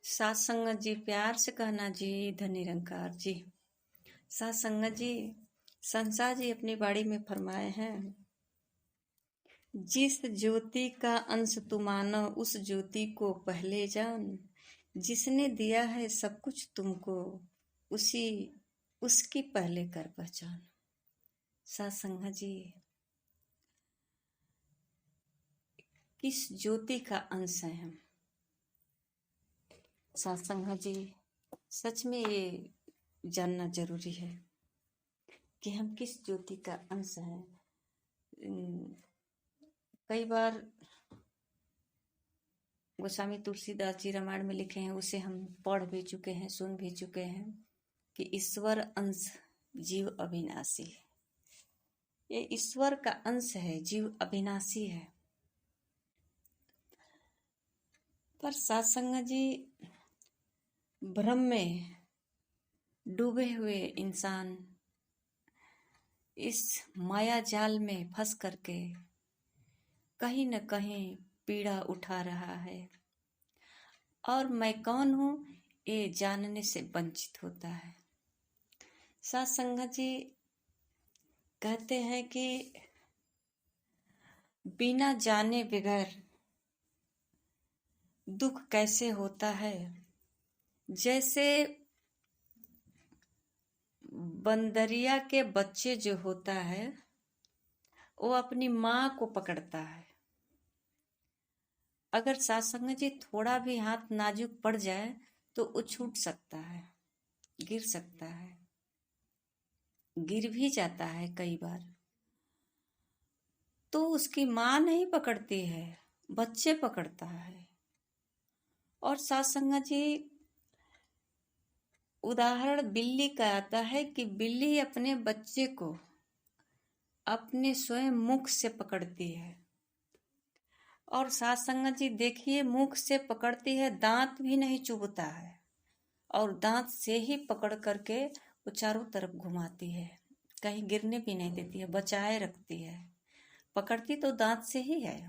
सात संगत जी, प्यार से कहना जी। धन निरंकार जी। सात संगत जी, संसार जी अपनी बाड़ी में फरमाए हैं, जिस ज्योति का अंश तू मानो उस ज्योति को पहले जान। जिसने दिया है सब कुछ तुमको उसी उसकी पहले कर पहचान। सात संगत जी, किस ज्योति का अंश है हम? सात संगत जी, सच में ये जानना जरूरी है कि हम किस ज्योति का अंश हैं। कई बार गोस्वामी तुलसीदास जी रामायण में लिखे हैं, उसे हम पढ़ भी चुके हैं, सुन भी चुके हैं कि ईश्वर अंश जीव अविनाशी है। ये ईश्वर का अंश है, जीव अविनाशी है। पर सत्संग जी, भ्रम में डूबे हुए इंसान इस माया जाल में फंस करके कहीं न कहीं पीड़ा उठा रहा है और मैं कौन हूं ये जानने से वंचित होता है। सत्संग जी कहते हैं कि बिना जाने बगैर दुख कैसे होता है। जैसे बंदरिया के बच्चे जो होता है वो अपनी माँ को पकड़ता है। अगर सत्संग जी थोड़ा भी हाथ नाजुक पड़ जाए तो वो छूट सकता है, गिर सकता है, गिर भी जाता है कई बार। तो उसकी माँ नहीं पकड़ती है, बच्चे पकड़ता है। और सत्संग जी उदाहरण बिल्ली का आता है कि बिल्ली अपने बच्चे को अपने स्वयं मुख से पकड़ती है। और सत्संग जी देखिए, मुख से पकड़ती है, दांत भी नहीं चुभता है और दांत से ही पकड़ करके वो चारों तरफ घुमाती है, कहीं गिरने भी नहीं देती है, बचाए रखती है। पकड़ती तो दांत से ही है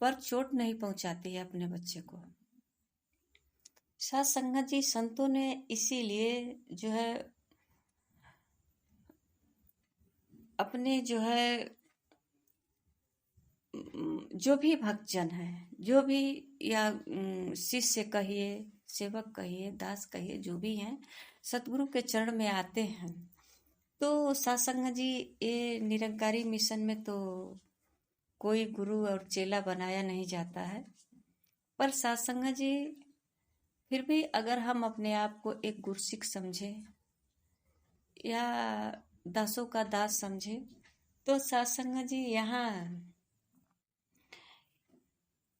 पर चोट नहीं पहुंचाती है अपने बच्चे को। सत्संग जी संतों ने इसीलिए जो है अपने जो है जो भी भक्तजन है, जो भी या शिष्य कहिए, सेवक कहिए, दास कहिए, जो भी हैं सतगुरु के चरण में आते हैं तो सत्संग जी ये निरंकारी मिशन में तो कोई गुरु और चेला बनाया नहीं जाता है। पर सत्संग जी फिर भी अगर हम अपने आप को एक गुरसिक समझे या दासों का दास समझे तो सत्संग जी यहाँ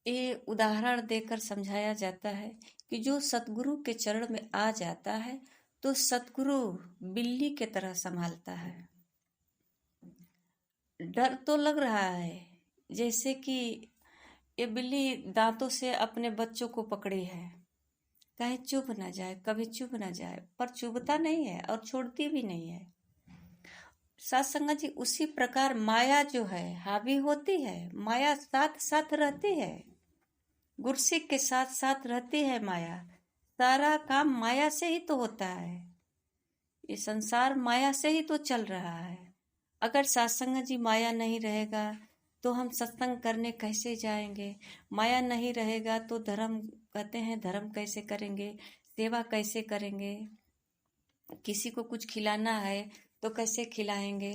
ये उदाहरण देकर समझाया जाता है कि जो सतगुरु के चरण में आ जाता है तो सतगुरु बिल्ली के तरह संभालता है। डर तो लग रहा है जैसे कि ये बिल्ली दांतों से अपने बच्चों को पकड़ी है, कहीं चुभ ना जाए, कभी चुभ ना जाए, पर चुभता नहीं है और छोड़ती भी नहीं है। सत्संग जी उसी प्रकार माया जो है हावी होती है, माया साथ साथ रहती है, गुरसिक के साथ साथ रहती है माया। सारा काम माया से ही तो होता है, ये संसार माया से ही तो चल रहा है। अगर सत्संग जी माया नहीं रहेगा तो हम सत्संग करने कैसे जाएंगे? माया नहीं रहेगा तो धर्म कहते हैं, धर्म कैसे करेंगे, सेवा कैसे करेंगे? किसी को कुछ खिलाना है तो कैसे खिलाएंगे?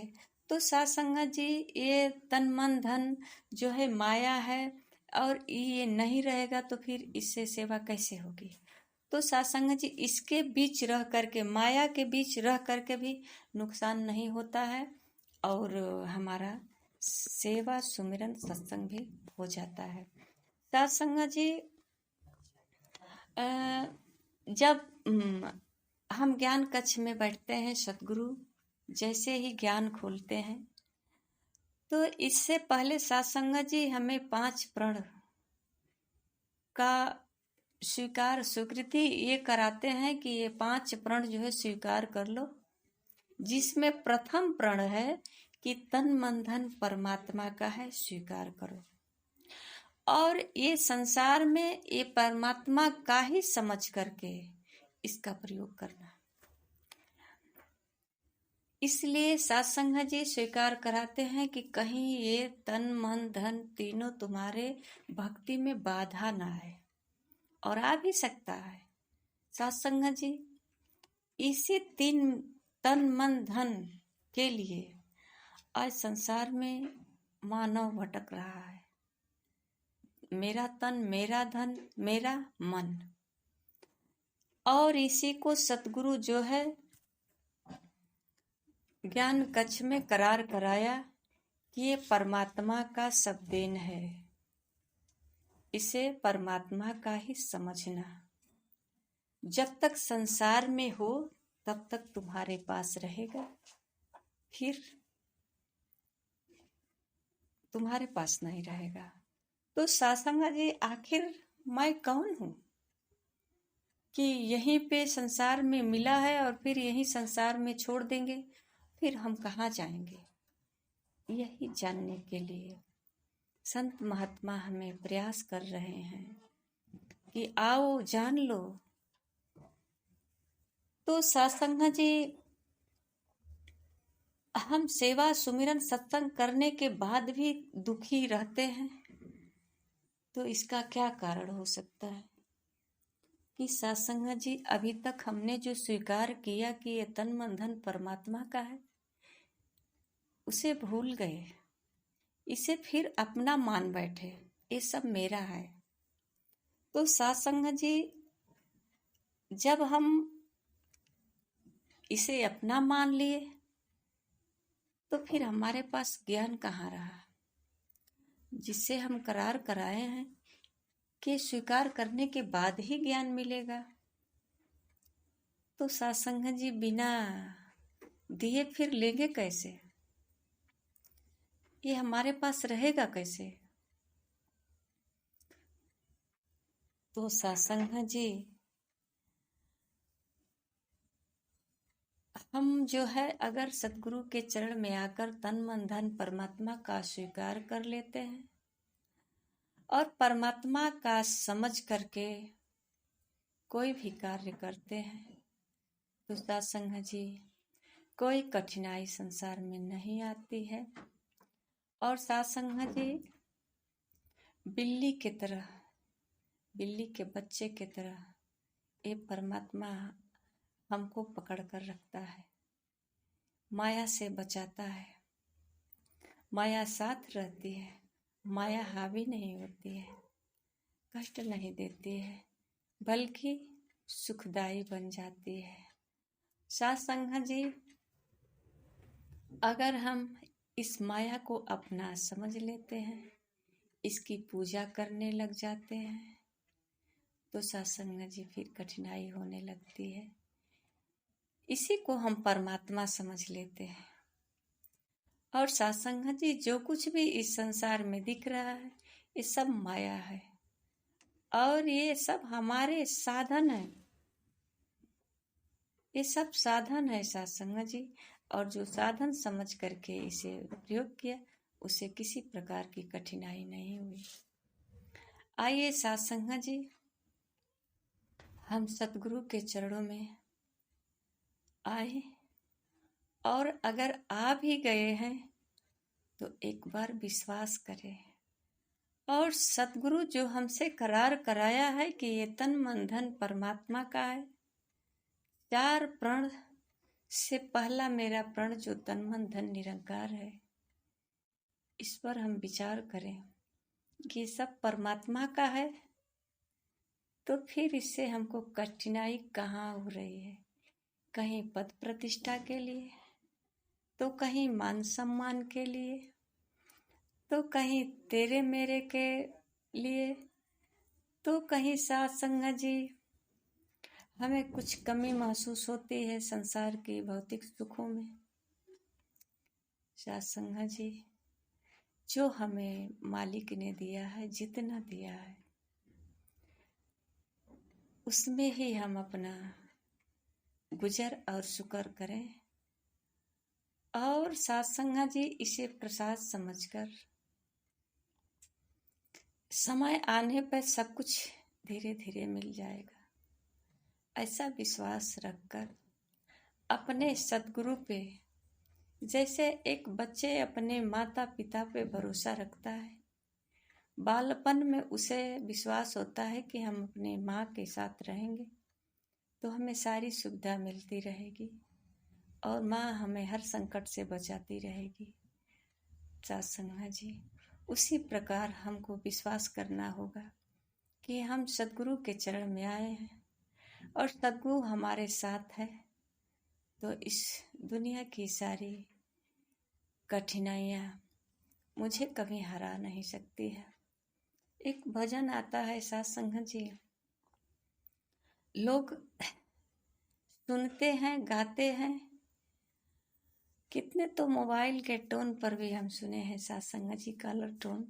तो सत्संग जी ये तन मन धन जो है माया है और ये नहीं रहेगा तो फिर इससे सेवा कैसे होगी? तो सत्संग जी इसके बीच रह करके, माया के बीच रह करके भी नुकसान नहीं होता है और हमारा सेवा सुमिरन सत्संग भी हो जाता है। सत्संग जी जब हम ज्ञान कक्ष में बैठते हैं, सतगुरु जैसे ही ज्ञान खोलते हैं तो इससे पहले सत्संग जी हमें 5 प्रण का स्वीकृति ये कराते हैं कि ये 5 प्रण जो है स्वीकार कर लो, जिसमें प्रथम प्रण है कि तन मन धन परमात्मा का है, स्वीकार करो। और ये संसार में ये परमात्मा का ही समझ करके इसका प्रयोग करना। इसलिए सत्संग जी स्वीकार कराते हैं कि कहीं ये तन मन धन तीनों तुम्हारे भक्ति में बाधा ना आए, और आ भी सकता है। सत्संग जी इसी तीन तन मन धन के लिए आज संसार में मानव भटक रहा है। मेरा तन, मेरा धन, मेरा मन, और इसी को सतगुरु जो है ज्ञान कक्ष में करार कराया कि ये परमात्मा का सब देन है, इसे परमात्मा का ही समझना। जब तक संसार में हो तब तक तुम्हारे पास रहेगा, फिर तुम्हारे पास नहीं रहेगा। तो सत्संग जी आखिर मैं कौन हूँ कि यहीं पे संसार में मिला है और फिर यहीं संसार में छोड़ देंगे, फिर हम कहाँ जाएंगे? यही जानने के लिए संत महात्मा हमें प्रयास कर रहे हैं कि आओ जान लो। तो सत्संग जी हम सेवा सुमिरन सत्संग करने के बाद भी दुखी रहते हैं, तो इसका क्या कारण हो सकता है कि सत्संग जी अभी तक हमने जो स्वीकार किया कि ये तन मन धन परमात्मा का है, उसे भूल गए, इसे फिर अपना मान बैठे, ये सब मेरा है। तो सत्संग जी जब हम इसे अपना मान लिए तो फिर हमारे पास ज्ञान कहाँ रहा, जिससे हम करार कराए हैं कि स्वीकार करने के बाद ही ज्ञान मिलेगा। तो सत्संग जी बिना दिए फिर लेंगे कैसे? ये हमारे पास रहेगा कैसे? तो सत्संग जी हम जो है अगर सतगुरु के चरण में आकर तन मन धन परमात्मा का स्वीकार कर लेते हैं और परमात्मा का समझ करके कोई भी कार्य करते हैं, तो सत्संग जी कोई कठिनाई संसार में नहीं आती है। और सत्संग जी बिल्ली के तरह, बिल्ली के बच्चे के तरह ये परमात्मा हमको पकड़ कर रखता है, माया से बचाता है। माया साथ रहती है, माया हावी नहीं होती है, कष्ट नहीं देती है, बल्कि सुखदाई बन जाती है। सत्संग जी अगर हम इस माया को अपना समझ लेते हैं, इसकी पूजा करने लग जाते हैं, तो सत्संग जी फिर कठिनाई होने लगती है। इसी को हम परमात्मा समझ लेते हैं। और सत्संग जी जो कुछ भी इस संसार में दिख रहा है ये सब माया है, और ये सब हमारे साधन है, ये सब साधन है सत्संग जी। और जो साधन समझ करके इसे प्रयोग किया उसे किसी प्रकार की कठिनाई नहीं हुई। आइए सत्संग जी हम सतगुरु के चरणों में आए, और अगर आ भी गए हैं तो एक बार विश्वास करें, और सतगुरु जो हमसे करार कराया है कि ये तन मन धन परमात्मा का है, 4 प्रण से पहला मेरा प्रण जो तन मन धन निरंकार है, इस पर हम विचार करें कि सब परमात्मा का है, तो फिर इससे हमको कठिनाई कहाँ हो रही है? कहीं पद प्रतिष्ठा के लिए, तो कहीं मान सम्मान के लिए, तो कहीं तेरे मेरे के लिए, तो कहीं सत्संग जी हमें कुछ कमी महसूस होती है संसार के भौतिक सुखों में। सत्संग जी जो हमें मालिक ने दिया है, जितना दिया है उसमें ही हम अपना गुजर और शुक्र करें, और सत्संग जी इसे प्रसाद समझकर समय आने पर सब कुछ धीरे धीरे मिल जाएगा। ऐसा विश्वास रखकर अपने सद्गुरु पे, जैसे एक बच्चे अपने माता पिता पे भरोसा रखता है, बालपन में उसे विश्वास होता है कि हम अपने माँ के साथ रहेंगे तो हमें सारी सुविधा मिलती रहेगी और माँ हमें हर संकट से बचाती रहेगी। सत्संग जी, उसी प्रकार हमको विश्वास करना होगा कि हम सद्गुरु के चरण में आए हैं और सद्गुरु हमारे साथ है, तो इस दुनिया की सारी कठिनाइयाँ मुझे कभी हरा नहीं सकती है। एक भजन आता है सत्संग जी, लोग सुनते हैं, गाते हैं, कितने तो मोबाइल के टोन पर भी हम सुने हैं सत्संग जी कॉलर टोन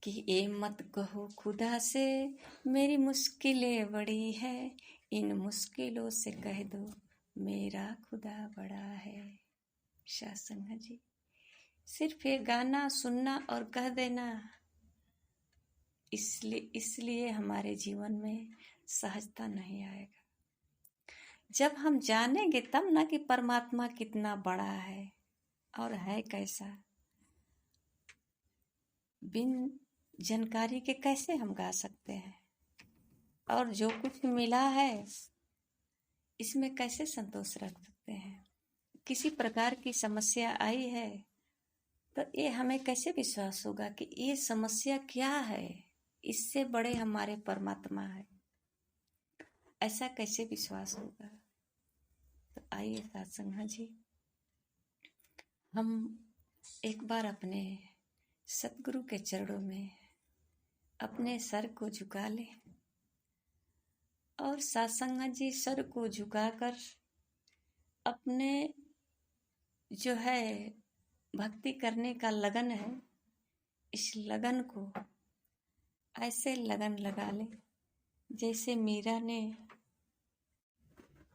कि ए मत कहो खुदा से मेरी मुश्किलें बड़ी है, इन मुश्किलों से कह दो मेरा खुदा बड़ा है। सत्संग जी, सिर्फ ये गाना सुनना और कह देना, इसलिए हमारे जीवन में सहजता नहीं आएगा। जब हम जानेंगे तब ना कि परमात्मा कितना बड़ा है और है कैसा। बिन जानकारी के कैसे हम गा सकते हैं, और जो कुछ मिला है इसमें कैसे संतोष रख सकते हैं। किसी प्रकार की समस्या आई है तो ये हमें कैसे विश्वास होगा कि ये समस्या क्या है, इससे बड़े हमारे परमात्मा है, ऐसा कैसे विश्वास होगा। तो आइए सत्संग जी, हम एक बार अपने सतगुरु के चरणों में अपने सर को झुका लें और सत्संग जी सर को झुकाकर अपने जो है भक्ति करने का लगन है, इस लगन को ऐसे लगन लगा ले जैसे मीरा ने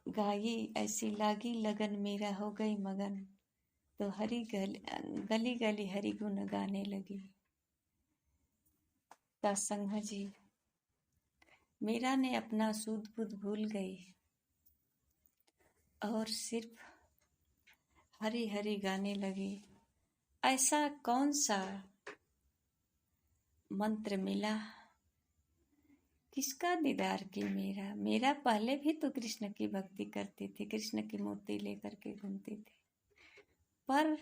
गाई, ऐसी लागी लगन मेरा हो गई मगन, तो हरी गली गली हरि गुण गाने लगी। सत्संग जी, मीरा ने अपना सूद बुध भूल गई और सिर्फ हरी हरी गाने लगी। ऐसा कौन सा मंत्र मिला, किसका दीदार की मेरा पहले भी तो कृष्ण की भक्ति करती थी, कृष्ण की मूर्ति लेकर के घूमती थी, पर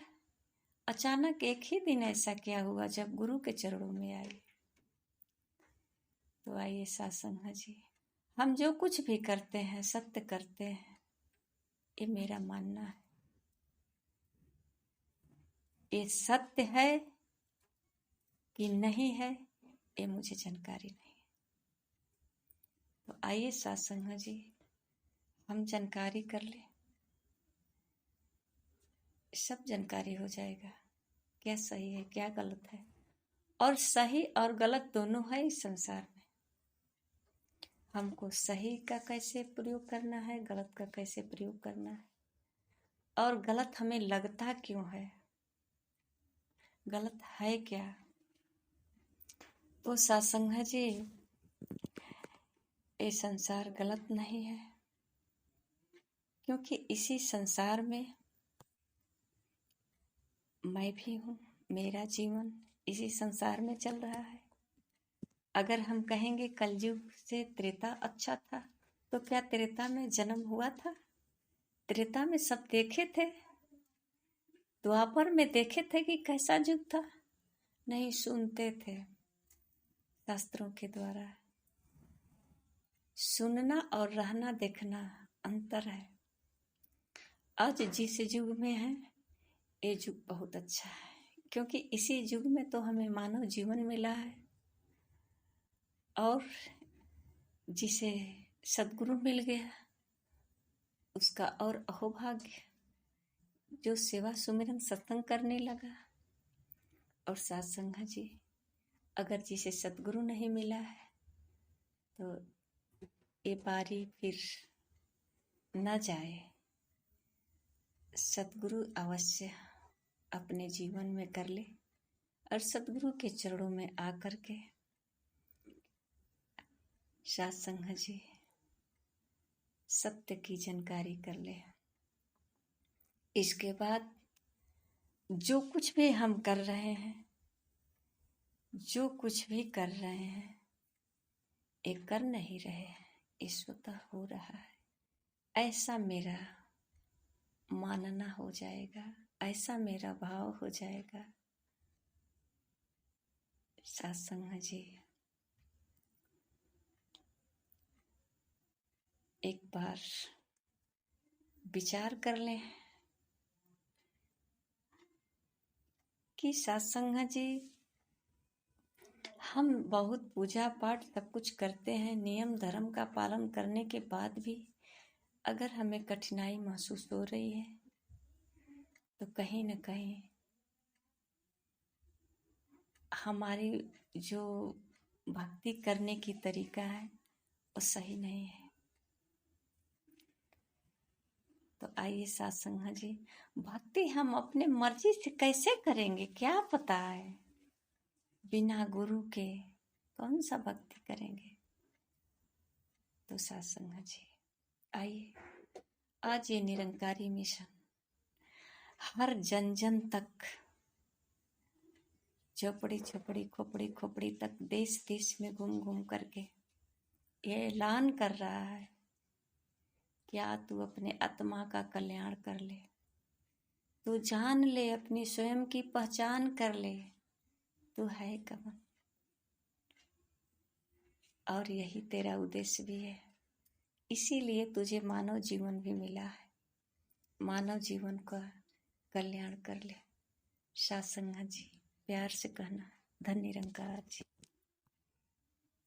अचानक एक ही दिन ऐसा क्या हुआ जब गुरु के चरणों में आई। तो आइए सत्संग जी, हम जो कुछ भी करते हैं सत्य करते हैं, ये मेरा मानना है। ये सत्य है कि नहीं है ये मुझे जानकारी नहीं। तो आइए सत्संग जी, हम जानकारी कर ले, सब जानकारी हो जाएगा क्या सही है क्या गलत है। और सही और गलत दोनों है इस संसार में। हमको सही का कैसे प्रयोग करना है, गलत का कैसे प्रयोग करना है, और गलत हमें लगता क्यों है, गलत है क्या। तो सत्संग जी, ये संसार गलत नहीं है, क्योंकि इसी संसार में मैं भी हूँ, मेरा जीवन इसी संसार में चल रहा है। अगर हम कहेंगे कलयुग से त्रेता अच्छा था, तो क्या त्रेता में जन्म हुआ था? त्रेता में सब देखे थे, द्वापर में देखे थे कि कैसा युग था? नहीं, सुनते थे। शास्त्रों के द्वारा सुनना और रहना देखना अंतर है। आज जिस युग में है ये युग बहुत अच्छा है, क्योंकि इसी युग में तो हमें मानव जीवन मिला है, और जिसे सद्गुरु मिल गया उसका और अहोभाग्य, जो सेवा सुमिरन सत्संग करने लगा। और सत्संग जी, अगर जिसे सद्गुरु नहीं मिला है तो ये बारी फिर न जाए। सद्गुरु अवश्य अपने जीवन में कर ले, और सदगुरु के चरणों में आकर के सत्संग जी सत्य की जानकारी कर ले। इसके बाद जो कुछ भी हम कर रहे हैं, जो कुछ भी कर रहे हैं, ये कर नहीं रहे हैं, ये स्वतः हो रहा है, ऐसा मेरा मानना हो जाएगा, ऐसा मेरा भाव हो जाएगा। सत्संग जी एक बार विचार कर लें कि सत्संग जी हम बहुत पूजा पाठ सब कुछ करते हैं, नियम धर्म का पालन करने के बाद भी अगर हमें कठिनाई महसूस हो रही है तो कहीं न कहीं हमारी जो भक्ति करने की तरीका है वो सही नहीं है। तो आइए सत्संग जी, भक्ति हम अपने मर्जी से कैसे करेंगे, क्या पता है, बिना गुरु के कौन सा भक्ति करेंगे। तो सत्संग जी आइए, आज ये निरंकारी मिशन हर जन जन तक, झोपड़ी झोपड़ी खोपड़ी खोपड़ी तक, देश देश में घूम घूम करके ये ऐलान कर रहा है, क्या तू अपने आत्मा का कल्याण कर ले, तू जान ले, अपनी स्वयं की पहचान कर ले, तू है कौन। और यही तेरा उद्देश्य भी है, इसीलिए तुझे मानव जीवन भी मिला है, मानव जीवन का कल्याण कर ले। सत्संग जी प्यार से कहना, धन्य निरंकार जी।